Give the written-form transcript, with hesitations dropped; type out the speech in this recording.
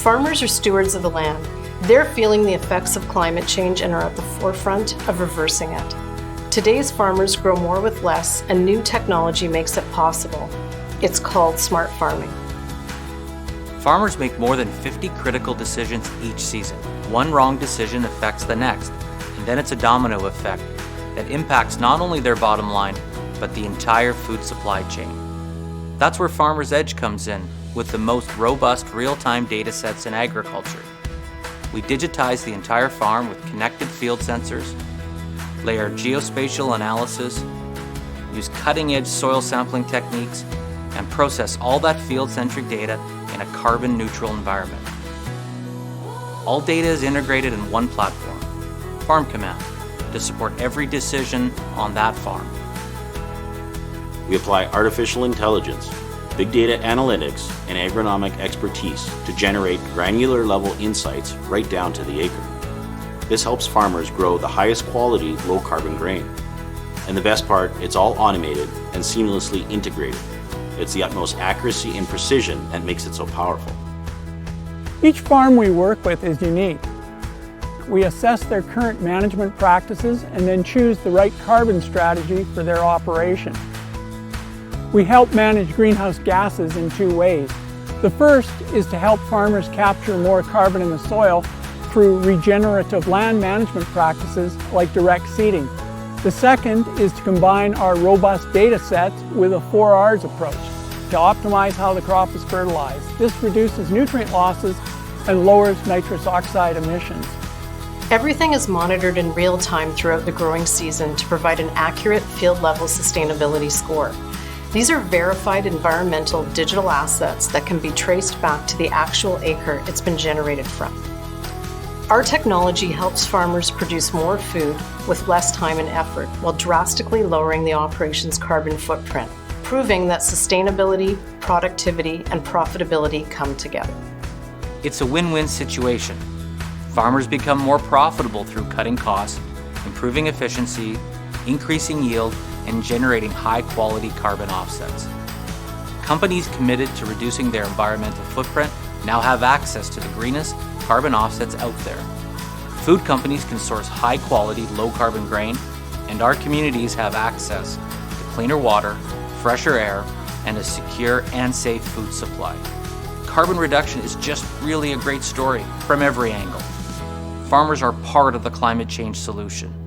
Farmers are stewards of the land. They're feeling the effects of climate change and are at the forefront of reversing it. Today's farmers grow more with less, and new technology makes it possible. It's called smart farming. Farmers make more than 50 critical decisions each season. One wrong decision affects the next, and then it's a domino effect that impacts not only their bottom line, but the entire food supply chain. That's where Farmers Edge comes in, with the most robust real-time data sets in agriculture. We digitize the entire farm with connected field sensors, layer geospatial analysis, use cutting-edge soil sampling techniques, and process all that field-centric data in a carbon-neutral environment. All data is integrated in one platform, Farm Command, to support every decision on that farm. We apply artificial intelligence, big data analytics, and agronomic expertise to generate granular level insights right down to the acre. This helps farmers grow the highest quality low carbon grain. And the best part, it's all automated and seamlessly integrated. It's the utmost accuracy and precision that makes it so powerful. Each farm we work with is unique. We assess their current management practices and then choose the right carbon strategy for their operation. We help manage greenhouse gases in two ways. The first is to help farmers capture more carbon in the soil through regenerative land management practices like direct seeding. The second is to combine our robust data sets with a 4Rs approach to optimize how the crop is fertilized. This reduces nutrient losses and lowers nitrous oxide emissions. Everything is monitored in real time throughout the growing season to provide an accurate field-level sustainability score. These are verified environmental digital assets that can be traced back to the actual acre it's been generated from. Our technology helps farmers produce more food with less time and effort while drastically lowering the operation's carbon footprint, proving that sustainability, productivity, and profitability come together. It's a win-win situation. Farmers become more profitable through cutting costs, improving efficiency, increasing yield, and generating high-quality carbon offsets. Companies committed to reducing their environmental footprint now have access to the greenest carbon offsets out there. Food companies can source high-quality, low-carbon grain, and our communities have access to cleaner water, fresher air, and a secure and safe food supply. Carbon reduction is just really a great story from every angle. Farmers are part of the climate change solution.